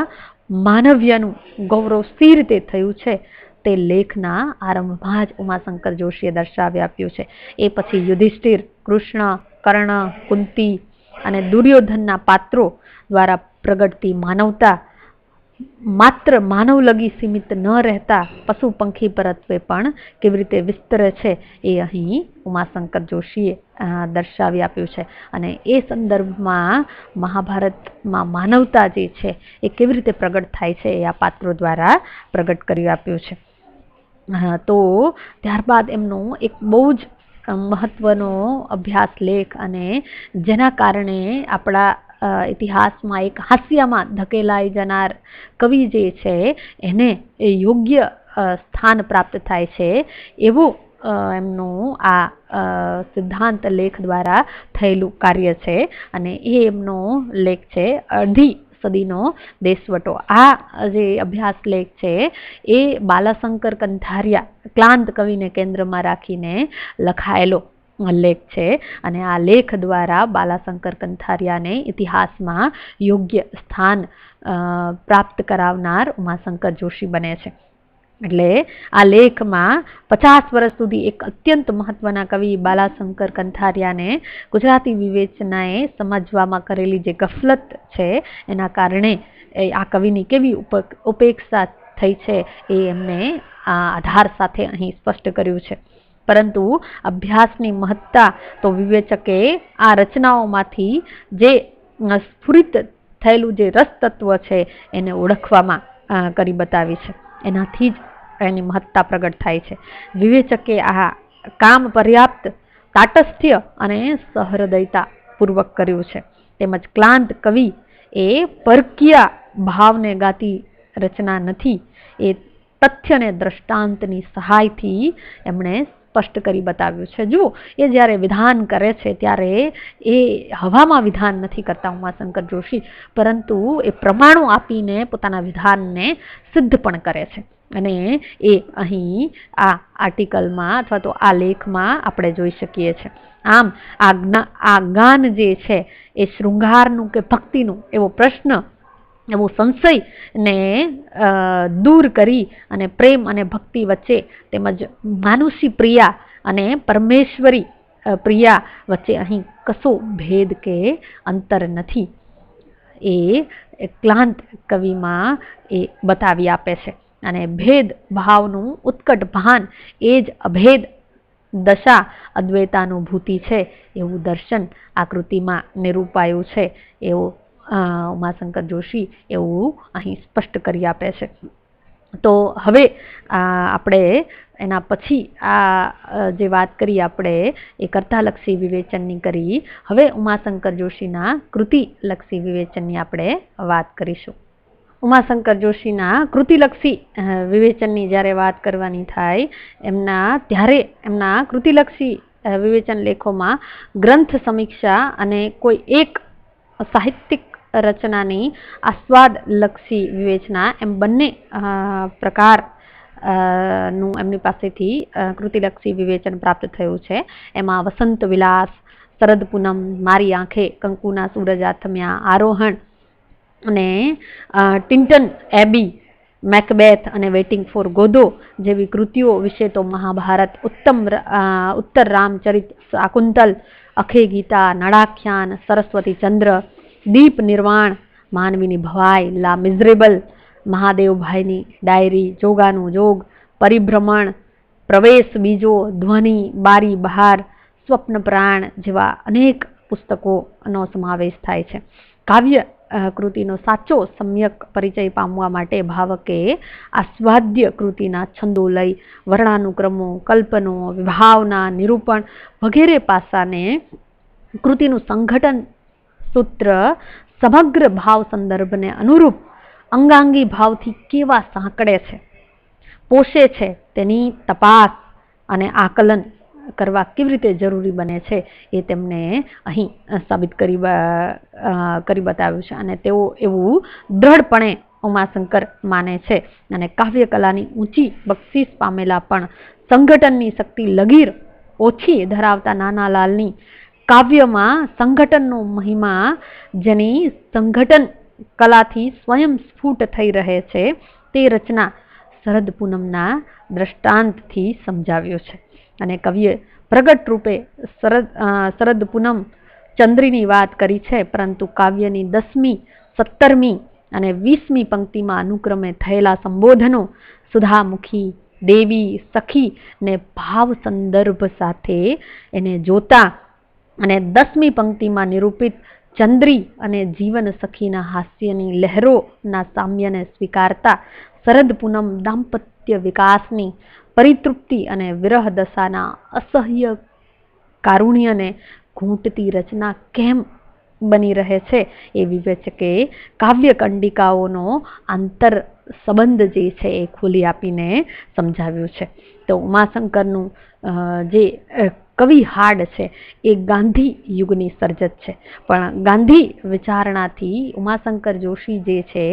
માનવ્યનું ગૌરવ સી રીતે થયું છે તે લેખના આરંભમાં જ ઉમાશંકર જોશીએ દર્શાવી આપ્યું છે. એ પછી યુધિષ્ઠિર, કૃષ્ણ, કર્ણ, કુંતી અને દુર્યોધનના પાત્રો દ્વારા પ્રગટતી માનવતા માત્ર માનવ લગી સીમિત ન રહેતા પશુ પંખી પરત્વે પણ કેવી રીતે વિસ્તરે છે એ અહીં ઉમાશંકર જોશીએ દર્શાવી આપ્યું છે. અને એ સંદર્ભમાં મહાભારતમાં માનવતા જે છે એ કેવી રીતે પ્રગટ થાય છે એ આ પાત્રો દ્વારા પ્રગટ કરી આપ્યું છે. તો ત્યારબાદ એમનો એક બહુ જ મહત્વનો અભ્યાસ લેખ અને જેના કારણે આપણા ઇતિહાસમાં એક હાસ્યમાં ધકેલાઈ જનાર કવિ જે છે એને યોગ્ય સ્થાન પ્રાપ્ત થાય છે એવું એમનું આ સિદ્ધાંત લેખ દ્વારા થયેલું કાર્ય છે. અને એ એમનો લેખ છે અડધી સદીનો દેશવટો. આ જે અભ્યાસ લેખ છે એ બાલાશંકર કંથારિયા ક્લાંત કવિને કેન્દ્રમાં રાખીને લખાયેલો લેખ છે. અને આ લેખ દ્વારા બાલાશંકર કંથારિયાને ઇતિહાસમાં યોગ્ય સ્થાન પ્રાપ્ત કરાવનાર ઉમાશંકર જોશી બને છે. એટલે આ લેખમાં 50 વર્ષ સુધી એક અત્યંત મહત્વના કવિ બાલાશંકર કંથારિયાને ગુજરાતી વિવેચનાએ સમજવામાં કરેલી જે ગફલત છે એના કારણે આ કવિની કેવી ઉપેક્ષા થઈ છે એ એમને આ આધાર સાથે અહીં સ્પષ્ટ કર્યું છે. પરંતુ અભ્યાસની મહત્તા તો વિવેચકે આ રચનાઓમાંથી જે સ્ફુરિત થયેલું જે રસ તત્વ છે એને ઓળખવામાં કરી બતાવી છે. એનાથી જ એની મહત્તા પ્રગટ થાય છે. વિવેચકે આ કામ પર્યાપ્ત તાટસ્થ્ય અને સહૃદયતા પૂર્વક કર્યું છે. તેમજ ક્લાંત કવિ એ પરકીય ભાવને ગાતી રચના નથી, એ તથ્યને દ્રષ્ટાંતની સહાયથી એમણે સ્પષ્ટ કરી બતાવ્યું છે. જુઓ, એ જ્યારે વિધાન કરે છે ત્યારે એ હવામાં વિધાન નથી કરતા ઉમાશંકર જોશી, પરંતુ એ પ્રમાણો આપીને પોતાના વિધાનને સિદ્ધ પણ કરે છે. અને એ અહીં આ આર્ટિકલમાં અથવા તો આ લેખમાં આપણે જોઈ શકીએ છીએ. આમ આ ગાન જે છે એ શૃંગારનું કે ભક્તિનું એવો પ્રશ્ન, એવો સંશય ને દૂર કરી અને પ્રેમ અને ભક્તિ વચ્ચે તેમજ માનુષી પ્રિયા અને પરમેશ્વરી પ્રિયા વચ્ચે અહીં કશો ભેદ કે અંતર નથી એ ક્લાંત કવિમાં એ બતાવી આપે છે. અને ભેદ ભાવનું ઉત્કટ ભાન એ જ અભેદ દશા અદ્વૈતાનુભૂતિ છે એવું દર્શન આ કૃતિમાં નિરૂપાયું છે એવું ઉમાશંકર જોશી એવું અહીં સ્પષ્ટ કરી આપે છે. તો હવે આપણે એના પછી આ જે વાત કરી આપણે એ કર્તાલક્ષી વિવેચનની કરી. હવે ઉમાશંકર જોશીના કૃતિલક્ષી વિવેચનની આપણે વાત કરીશું. ઉમાશંકર જોશીના કૃતિલક્ષી વિવેચનની જ્યારે વાત કરવાની થાય ત્યારે એમના કૃતિલક્ષી વિવેચન લેખોમાં ગ્રંથ સમીક્ષા અને કોઈ એક સાહિત્યિક રચનાની આસ્વાદલક્ષી વિવેચના એમ બંને પ્રકાર નું એમની પાસેથી કૃતિલક્ષી વિવેચન પ્રાપ્ત થયું છે. એમાં વસંત વિલાસ, શરદ પૂનમ, મારી આંખે, કંકુના સૂરજ આથમ્યા, આરોહણ અને ટિન્ટન એબી, મેકબેથ અને વેઇટિંગ ફોર ગોદો જેવી કૃતિઓ વિશે તો મહાભારત, ઉત્તર રામચરિત, શાકુંતલ, અખે ગીતા, નળાખ્યાન, સરસ્વતી ચંદ્ર, દીપ નિર્વાણ, માનવીની ભવાઈ, લા મિઝરેબલ, મહાદેવભાઈની ડાયરી, જોગાનું જોગ, પરિભ્રમણ, પ્રવેશ બીજો, ધ્વનિ, બારી બહાર, સ્વપ્ન પ્રાણ જેવા અનેક પુસ્તકોનો સમાવેશ થાય છે. કાવ્ય કૃતિનો સાચો સમ્યક પરિચય પામવા માટે ભાવકે આસ્વાદ્ય કૃતિના છંદો લઈ, વર્ણાનુક્રમો, કલ્પનો, વિભાવના, નિરૂપણ વગેરે પાસાને કૃતિનું સંઘટન સૂત્ર સમગ્ર ભાવ સંદર્ભને અનુરૂપ અંગાંગી ભાવથી કેવા સાંકળે છે, પોષે છે, તેની તપાસ અને આકલન કરવા કેવી રીતે જરૂરી બને છે એ તેમને અહીં સાબિત કરી બતાવ્યું છે. અને તેઓ એવું દ્રઢપણે ઉમાશંકર માને છે અને કાવ્ય કલાની ઊંચી બક્ષિસ પામેલા પણ સંગઠનની શક્તિ લગીર ઓછી ધરાવતા નાનાલાલની કાવ્યમાં સંગઠનનો મહિમા જેની સંગઠન કલાથી સ્વયં સ્ફુટ થઈ રહે છે તે રચના શરદ પૂનમના દ્રષ્ટાંતથી સમજાવ્યો છે. અને કવિએ પ્રગટ રૂપે શરદ પૂનમ ચંદ્રીની વાત કરી છે, પરંતુ કાવ્યની 10મી, 17મી અને 20મી પંક્તિમાં અનુક્રમે થયેલા સંબોધનો સુધામુખી, દેવી, સખી ને ભાવ સંદર્ભ સાથે એને જોતા અને 10મી પંક્તિમાં નિરૂપિત ચંદ્રી અને જીવન સખીના હાસ્યની લહેરોના સામ્યને સ્વીકારતા શરદ પૂનમ દાંપત્ય વિકાસની પરિતૃપ્તિ અને વિરહ દશાના અસહ્ય કારુણ્યને ઘૂંટતી રચના કેમ બની રહે છે એ વિવેચકે કાવ્ય કંડિકાઓનો આંતર સંબંધ જે છે એ ખોલી આપીને સમજાવ્યું છે. તો ઉમાશંકરનું જે કવિ હાડ છે એ ગાંધી યુગની સર્જત છે, પણ ગાંધી વિચારણાથી ઉમાશંકર જોશી જે છે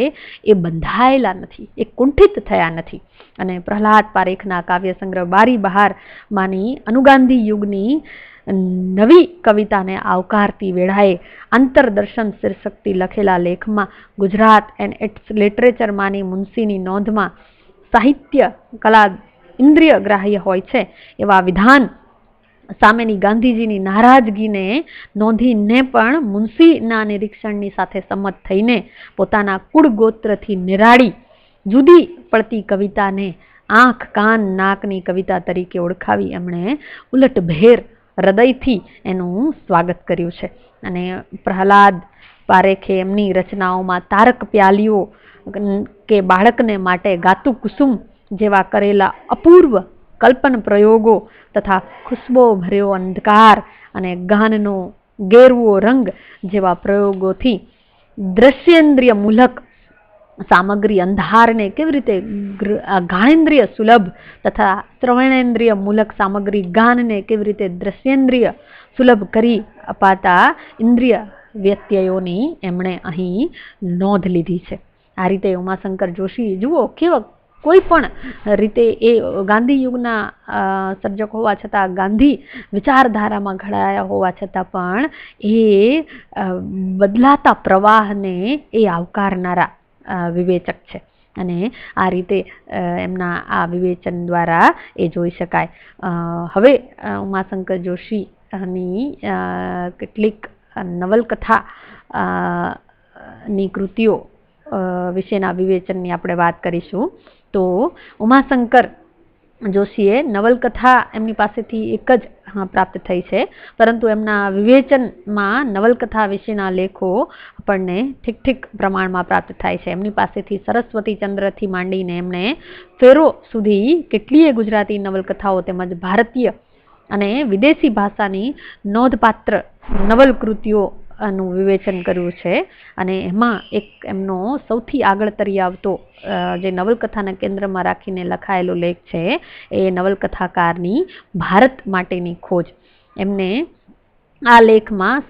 એ બંધાયેલા નથી, એ કુંઠિત થયા નથી. અને પ્રહલાદ પારેખના કાવ્ય સંગ્રહ બારી બહાર માની અનુગાંધી યુગની નવી કવિતાને આવકારતી વેળાએ આંતરદર્શન શીર્ષકથી લખેલા લેખમાં ગુજરાત એન્ડ ઇટ્સ લિટરેચરમાંની મુનશીની નોંધમાં સાહિત્ય કલા ઇન્દ્રિય ગ્રાહ્ય હોય છે એવા વિધાન સામેની ગાંધીજીની નારાજગીને નોંધીને પણ મુનશીના નિરીક્ષણની સાથે સંમત થઈને પોતાના કુળ ગોત્રથી નિરાળી જુદી પડતી કવિતાને આંખ કાન નાકની કવિતા તરીકે ઓળખાવી એમણે ઉલટભેર હૃદયથી એનું સ્વાગત કર્યું છે. અને પ્રહલાદ પારેખે એમની રચનાઓમાં તારક પ્યાલીઓ કે બાળકને માટે ગાતું કુસુમ જેવા કરેલા અપૂર્વ કલ્પન પ્રયોગો તથા ખુશ્બો ભર્યો અંધકાર અને ગાનનો ગેરવો રંગ જેવા પ્રયોગોથી દ્રશ્યેન્દ્રિય મૂલક સામગ્રી અંધારને કેવી રીતે ઘાણેન્દ્રિય સુલભ તથા શ્રવણેન્દ્રિય મૂલક સામગ્રી ગાનને કેવી રીતે દ્રશ્યેન્દ્રિય સુલભ કરી અપાતા ઇન્દ્રિય વ્યત્યયોની એમણે અહીં નોંધ લીધી છે. આ રીતે ઉમાશંકર જોશી જુઓ કેવા કોઈ પણ રીતે એ ગાંધી યુગના સર્જક હોવા છતાં, ગાંધી વિચારધારામાં ઘડાયા હોવા છતાં પણ એ બદલાતા પ્રવાહને એ આવકારનારા વિવેચક છે. અને આ રીતે એમના આ વિવેચન દ્વારા એ જોઈ શકાય. હવે ઉમાશંકર જોશીની કેટલીક નવલકથા ની કૃતિઓ વિશેના વિવેચનની આપણે વાત કરીશું. તો ઉમાશંકર જોશીએ નવલકથા એમની પાસેથી એક જ પ્રાપ્ત થઈ છે, પરંતુ એમના વિવેચનમાં નવલકથા વિશેના લેખો આપણને ઠીક પ્રમાણમાં પ્રાપ્ત થાય છે. એમની પાસેથી સરસ્વતીચંદ્રથી માંડીને એમણે ફેરો સુધી કેટલીય ગુજરાતી નવલકથાઓ તેમજ ભારતીય અને વિદેશી ભાષાની નોંધપાત્ર નવલકૃતિઓનું વિવેચન કર્યું છે. અને એમાં એક એમનો સૌથી આગળ તરી આવતો જે નવલકથાના કેન્દ્રમાં રાખીને લખાયેલો લેખ છે એ નવલકથાકારની ભારત માટેની ખોજ. એમને આ લેખમાં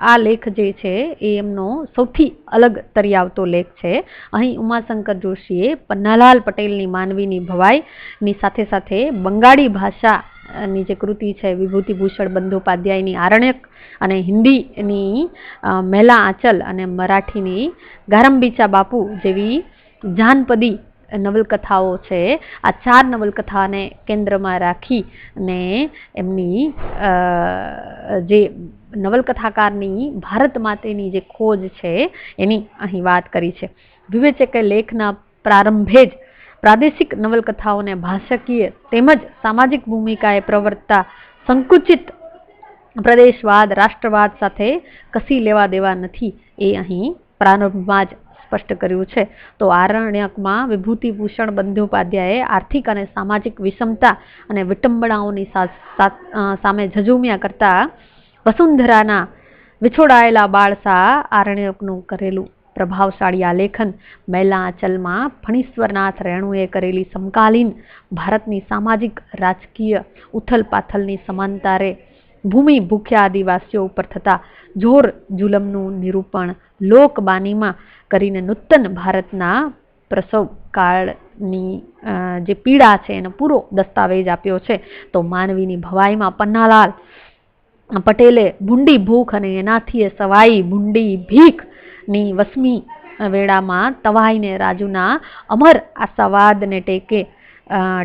આ લેખ જે છે એ એમનો સૌથી અલગ તરી આવતો લેખ છે. અહીં ઉમાશંકર જોશીએ પન્નાલાલ પટેલની માનવીની ભવાઈની સાથે સાથે બંગાળી ભાષાની જે કૃતિ છે વિભૂતિભૂષણ બંદોપાધ્યાયની આરણ્યક અને હિન્દીની મેલા આંચલ અને મરાઠીની ગારંબીચા બાપુ જેવી જાનપદી નવલકથાઓ છે. આ 4 નવલકથાને કેન્દ્રમાં રાખી અને એમની જે નવલકથાકારની ભારત માટેની જે ખોજ છે એની અહીં વાત કરી છે. વિવેચકે લેખના પ્રારંભે જ પ્રાદેશિક નવલકથાઓને ભાષાકીય તેમજ સામાજિક ભૂમિકાએ પ્રવર્તતા સંકુચિત પ્રદેશવાદ રાષ્ટ્રવાદ સાથે કશી લેવા દેવા નથી એ અહીં પ્રારંભમાં જ સ્પષ્ટ કર્યું છે. તો આરણ્યકમાં વિભૂતિભૂષણ બંધોપાધ્યાયે આર્થિક અને સામાજિક વિષમતા અને વિટંબણાઓની સામે ઝઝૂમ્યા કરતા વસુંધરાના વિછોડાયેલા બાળસા આરણ્યકનું કરેલું પ્રભાવશાળી આલેખન મૈલા આંચલમાં ફણીશ્વરનાથ રેણુએ કરેલી સમકાલીન ભારતની સામાજિક રાજકીય ઉથલ પાથલની સમાંતરે ભૂમિ ભૂખ્યા આદિવાસીઓ ઉપર થતા જોર જુલમનું નિરૂપણ લોકબાનીમાં કરીને નૂતન ભારતના પ્રસવ કાળની જે પીડા છે એનો પૂરો દસ્તાવેજ આપ્યો છે. તો માનવીની ભવાઈમાં પન્નાલાલ પટેલે ભૂંડી ભૂખ અને એનાથી સવાઈ ભૂંડી ભીખની વસમી વેળામાં તવાઈને રાજુના અમર આશાવાદને ટેકે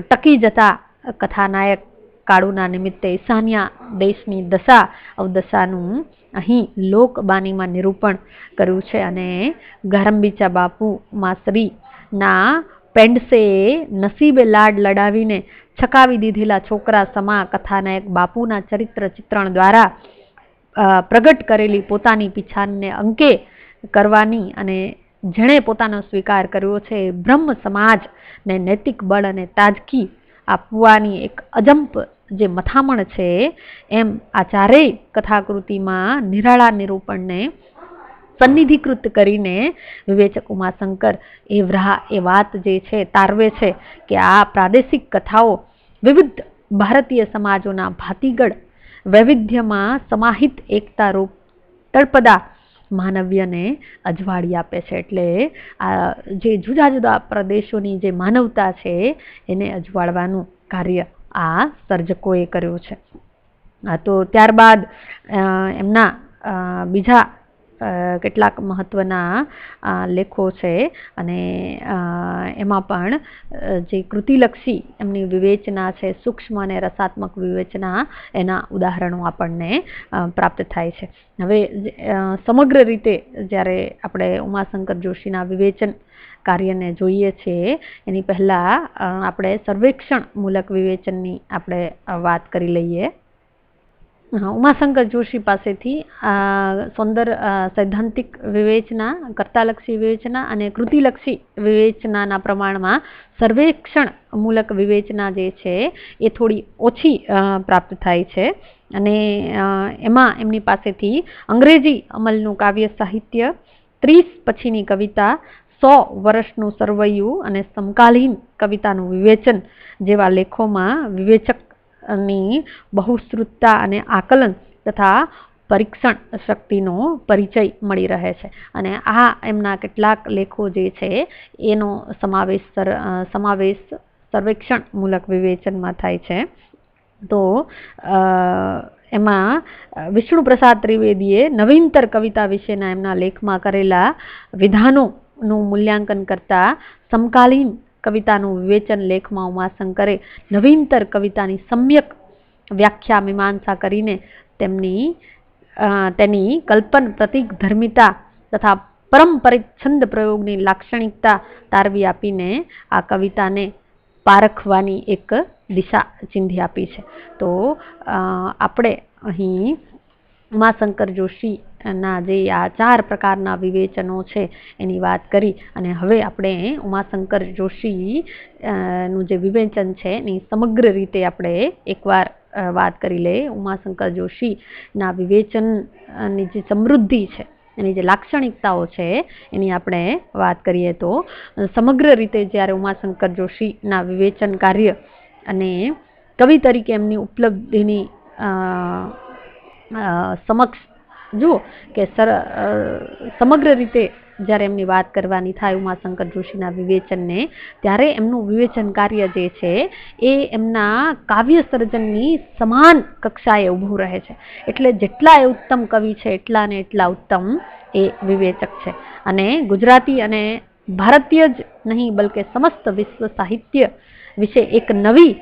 ટકી જતા કથાનાયક કાળુના નિમિત્તે ઈશાન્યા દેશની દશા અવદશાનું અહીં લોકબાનીમાં નિરૂપણ કર્યું છે. અને ગારંબીચા બાપુ માસરીના પેન્ડસે નસીબે લાડ લડાવીને છકાવી દીધેલા છોકરા સમા કથાનાયક બાપુના ચરિત્ર ચિત્રણ દ્વારા પ્રગટ કરેલી પોતાની પીછાનને અંકે કરવાની અને જેણે પોતાનો સ્વીકાર કર્યો છે બ્રહ્મ સમાજને નૈતિક બળ અને તાજગી આપવાની એક અજંપ જે મથામણ છે, એમ આ ચારેય કથાકૃતિમાં નિરાળા નિરૂપણને સન્નિધિકૃત કરીને વિવેચક ઉમાશંકર એ વાત જે છે તારવે છે કે આ પ્રાદેશિક કથાઓ વિવિધ ભારતીય સમાજોના ભાતીગળ વૈવિધ્યમાં સમાહિત એકતા રૂપ તળપદા માનવ્યને અજવાળી આપે છે. એટલે આ જે જુદા જુદા પ્રદેશોની જે માનવતા છે એને અજવાળવાનું કાર્ય આ સર્જકોએ કર્યું છે. તો ત્યારબાદ એમના બીજા કેટલાક મહત્વના લેખો છે અને એમાં પણ જે કૃતિલક્ષી એમની વિવેચના છે, સૂક્ષ્મ અને રસાત્મક વિવેચના, એના ઉદાહરણો આપણને પ્રાપ્ત થાય છે. હવે સમગ્ર રીતે જ્યારે આપણે ઉમાશંકર જોશીના વિવેચન કાર્યને જોઈએ છીએ એની પહેલાં આપણે સર્વેક્ષણમૂલક વિવેચનની આપણે વાત કરી લઈએ. ઉમાશંકર જોશી પાસેથી સૈદ્ધાંતિક વિવેચના, કર્તાલક્ષી વિવેચના અને કૃતિલક્ષી વિવેચનાના પ્રમાણમાં સર્વેક્ષણમૂલક વિવેચના જે છે એ થોડી ઓછી પ્રાપ્ત થાય છે. અને એમાં એમની પાસેથી અંગ્રેજી અમલનું કાવ્ય સાહિત્ય, 30 પછીની કવિતા, 100 વર્ષનું સરવૈયું અને સમકાલીન કવિતાનું વિવેચન જેવા લેખોમાં વિવેચકની બહુશ્રુતતા અને આકલન તથા પરીક્ષણ શક્તિનો પરિચય મળી રહે છે. અને આ એમના કેટલાક લેખો જે છે એનો સમાવેશ સર્વેક્ષણમૂલક વિવેચનમાં થાય છે. તો એમાં વિષ્ણુપ્રસાદ ત્રિવેદીએ નવીનતર કવિતા વિશેના એમના લેખમાં કરેલા વિધાનોનું મૂલ્યાંકન કરતા સમકાલીન કવિતાનું વિવેચન લેખમાં ઉમાશંકરે નવીનતર કવિતાની સમ્યક વ્યાખ્યા મીમાંસા કરીને તેની કલ્પન પ્રતિક ધર્મિતા તથા પરંપરિત છંદ પ્રયોગની લાક્ષણિકતા તારવી આપીને આ કવિતાને પારખવાની એક દિશા ચિંધી આપી છે. તો આપણે અહીં ઉમાશંકર જોશીના જે આ 4 પ્રકારના વિવેચનો છે એની વાત કરી અને હવે આપણે ઉમાશંકર જોશી નું જે વિવેચન છે એની સમગ્ર રીતે આપણે એકવાર વાત કરી લે. ઉમાશંકર જોશીના વિવેચનની જે સમૃદ્ધિ છે, એની જે લાક્ષણિકતાઓ છે એની આપણે વાત કરીએ તો સમગ્ર રીતે જ્યારે ઉમાશંકર જોશીના વિવેચન કાર્ય અને કવિ તરીકે એમની ઉપલબ્ધિની સમક્ષ જુઓ કે સમગ્ર રીતે જ્યારે એમની વાત કરવાની થાય ઉમાશંકર જોશીના વિવેચનને, ત્યારે એમનું વિવેચન કાર્ય જે છે એ એમના કાવ્ય સર્જનની સમાન કક્ષાએ ઊભું રહે છે. એટલે જેટલા એ ઉત્તમ કવિ છે એટલા ને એટલા ઉત્તમ એ વિવેચક છે. અને ગુજરાતી અને ભારતીય જ નહીં બલકે સમસ્ત વિશ્વ સાહિત્ય વિશે એક નવી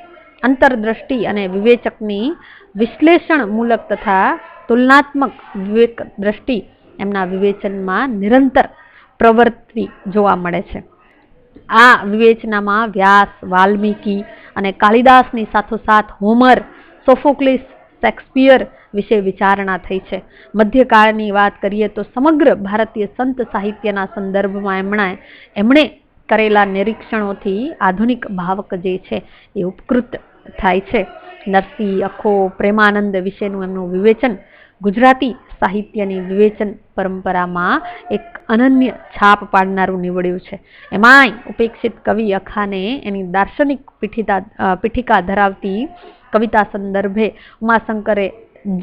અંતરદ્રષ્ટિ અને વિવેચકની વિશ્લેષણમૂલક તથા તુલનાત્મક વિવેક દ્રષ્ટિ એમના વિવેચનમાં નિરંતર પ્રવૃત્તિ જોવા મળે છે. આ વિવેચનામાં વ્યાસ, વાલ્મીકી અને કાલિદાસની સાથોસાથ હોમર, સોફોક્લિસ, શેક્સપિયર વિશે વિચારણા થઈ છે. મધ્યકાળની વાત કરીએ તો સમગ્ર ભારતીય સંત સાહિત્યના સંદર્ભમાં એમણે કરેલા નિરીક્ષણોથી આધુનિક ભાવક જે છે એ ઉપકૃત થાય છે. નરસિંહ, અખો, પ્રેમાનંદ વિશેનું એમનું વિવેચન ગુજરાતી સાહિત્યની વિવેચન પરંપરામાં એક અનન્ય છાપ પાડનારું નીવડ્યું છે. એમાંય ઉપેક્ષિત કવિ અખાને એની દાર્શનિક પીઠિકા ધરાવતી કવિતા સંદર્ભે ઉમાશંકરે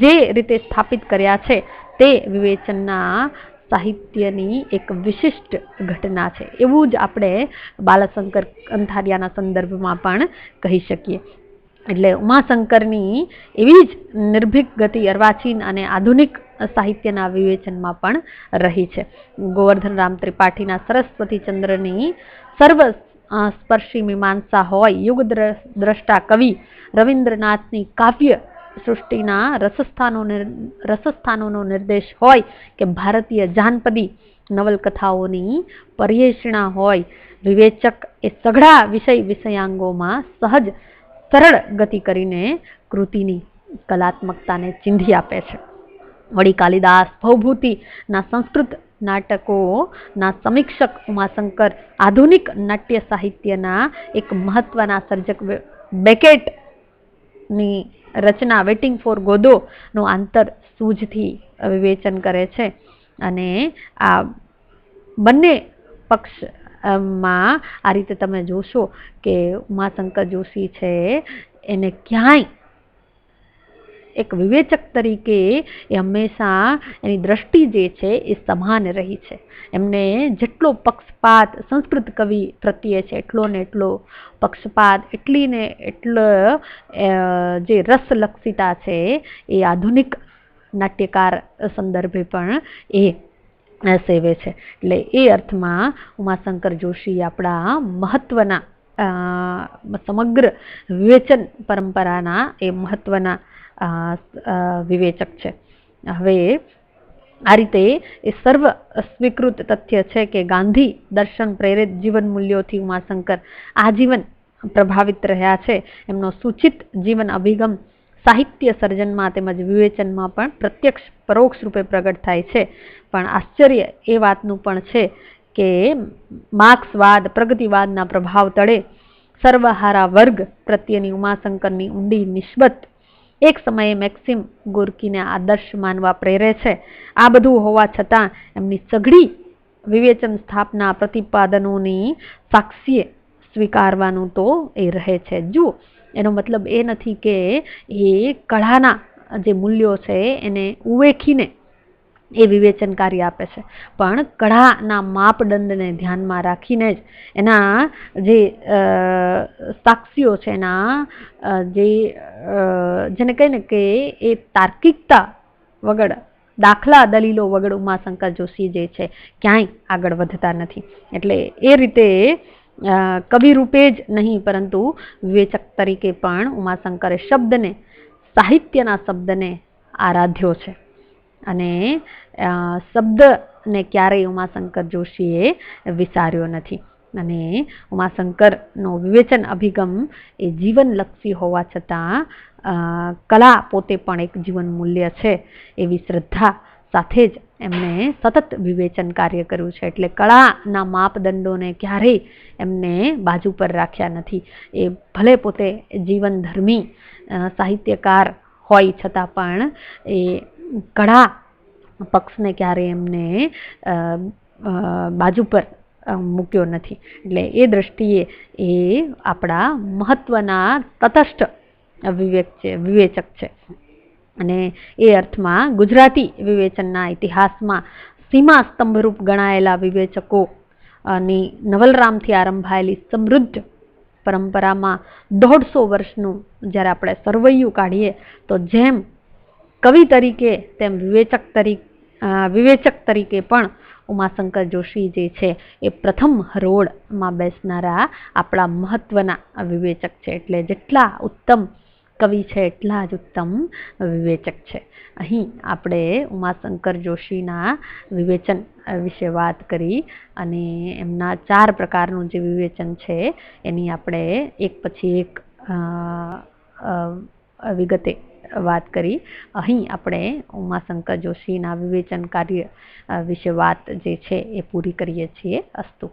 જે રીતે સ્થાપિત કર્યા છે તે વિવેચનના સાહિત્યની એક વિશિષ્ટ ઘટના છે. એવું જ આપણે બાલશંકર કંથારિયાના સંદર્ભમાં પણ કહી શકીએ. એટલે ઉમાશંકરની એવી જ નિર્ભીક ગતિ અર્વાચીન અને આધુનિક સાહિત્યના વિવેચનમાં પણ રહી છે. ગોવર્ધનરામ ત્રિપાઠીના સરસ્વતીચંદ્રની સર્વ સ્પર્શી મીમાંસા હોય, યુગ દ્રષ્ટા કવિ રવિન્દ્રનાથની કાવ્ય સૃષ્ટિના રસસ્થાનોનો નિર્દેશ હોય કે ભારતીય જાનપદી નવલકથાઓની પર્યેષણા હોય, વિવેચક એ સઘળા વિષયાંગોમાં સહજ સરળ ગતિ કરીને કૃતિની કલાત્મકતાને ચીંધી આપે છે. વળી કાલિદાસ ભવભૂતિના સંસ્કૃત નાટકોના સમીક્ષક ઉમાશંકર આધુનિક નાટ્ય સાહિત્યના એક મહત્વના સર્જક બેકેટની રચના વેટિંગ ફોર ગોદોનું આંતર સૂઝથી વિવેચન કરે છે. અને આ બંને પક્ષમાં આ રીતે તમે જોશો કે ઉમાશંકર જોશી છે એને ક્યાંય એક વિવેચક તરીકે એ હંમેશા એની દ્રષ્ટિ જે છે એ સમાન રહી છે. એમને જેટલો પક્ષપાત સંસ્કૃત કવિ પ્રત્યે છે એટલો ને એટલો પક્ષપાત, એટલી ને એટલો જે રસલક્ષિતા છે એ આધુનિક નાટ્યકાર સંદર્ભે પણ એ સેવે છે. એટલે એ અર્થમાં ઉમાશંકર જોશી આપણા મહત્વના સમગ્ર વિવેચન પરંપરાના એ મહત્વના વિવેચક છે. હવે આ રીતે એ સર્વ સ્વીકૃત તથ્ય છે કે ગાંધી દર્શન પ્રેરિત જીવન મૂલ્યોથી ઉમાશંકર આજીવન પ્રભાવિત રહ્યા છે. એમનો સૂચિત જીવન અભિગમ સાહિત્ય સર્જનમાં તેમજ વિવેચનમાં પણ પ્રત્યક્ષ પરોક્ષ રૂપે પ્રગટ થાય છે. પણ આશ્ચર્ય એ વાતનું પણ છે કે માર્ક્સવાદ, પ્રગતિવાદના પ્રભાવ તળે સર્વહારા વર્ગ પ્રત્યેની ઉમાશંકરની ઊંડી નિસ્બત એક સમયે મેક્સિમ ગોર્કીને આદર્શ માનવા પ્રેરે છે. આ બધું હોવા છતાં એમની સઘળી વિવેચન સ્થાપના પ્રતિપાદનોની સાક્ષીએ સ્વીકારવાનું તો એ રહે છે. જુઓ, એનો મતલબ એ નથી કે એ કળાના જે મૂલ્યો છે એને ઉવેખીને એ વિવેચન કાર્ય આપે છે, પણ કળાના માપદંડને ધ્યાનમાં રાખીને જ એના જે સાક્ષીઓ છે, એના જેને કહીને કે એ તાર્કિકતા વગર, દાખલા દલીલો વગર ઉમાશંકર જોશી જે છે ક્યાંય આગળ વધતા નથી. એટલે એ રીતે કવિ રૂપે જ નહીં પરંતુ વિવેચક તરીકે પણ ઉમાશંકરે શબ્દને, સાહિત્યના શબ્દને આરાધ્યો છે. અને શબ્દને ક્યારેય ઉમાશંકર જોશીએ વિસાર્યો નથી. અને ઉમાશંકરનો વિવેચન અભિગમ એ જીવનલક્ષી હોવા છતાં કલા પોતે પણ એક જીવન મૂલ્ય છે એવી શ્રદ્ધા સાથે જ એમણે સતત વિવેચન કાર્ય કર્યું છે. એટલે કળાના માપદંડોને ક્યારેય એમને બાજુ પર રાખ્યા નથી. એ ભલે પોતે જીવનધર્મી સાહિત્યકાર હોય છતાં પણ એ કળા પક્ષને ક્યારેય એમને બાજુ પર મૂક્યો નથી. એટલે એ દ્રષ્ટિએ એ આપણા મહત્વના તટસ્થ વિવેચક છે. અને એ અર્થમાં ગુજરાતી વિવેચનના ઇતિહાસમાં સીમા સ્તંભરૂપ ગણાયેલા વિવેચકોની નવલરામથી આરંભાયેલી સમૃદ્ધ પરંપરામાં 150 વર્ષનું જ્યારે આપણે સરવૈયું કાઢીએ તો જેમ કવિ તરીકે તેમ વિવેચક તરીકે પણ ઉમાશંકર જોશી જે છે એ પ્રથમ હરોળમાં બેસનારા આપણા મહત્વના વિવેચક છે. એટલે જેટલા ઉત્તમ કવિ છે એટલા જ ઉત્તમ વિવેચક છે. અહીં આપણે ઉમાશંકર જોશીના વિવેચન વિશે વાત કરી અને એમના 4 પ્રકારનું જે વિવેચન છે એની આપણે એક પછી એક વિગતે વાત કરી. અહીં આપણે ઉમાશંકર જોશીના વિવેચન કાર્ય વિશે વાત જે છે એ પૂરી કરીએ છીએ. અસ્તુ.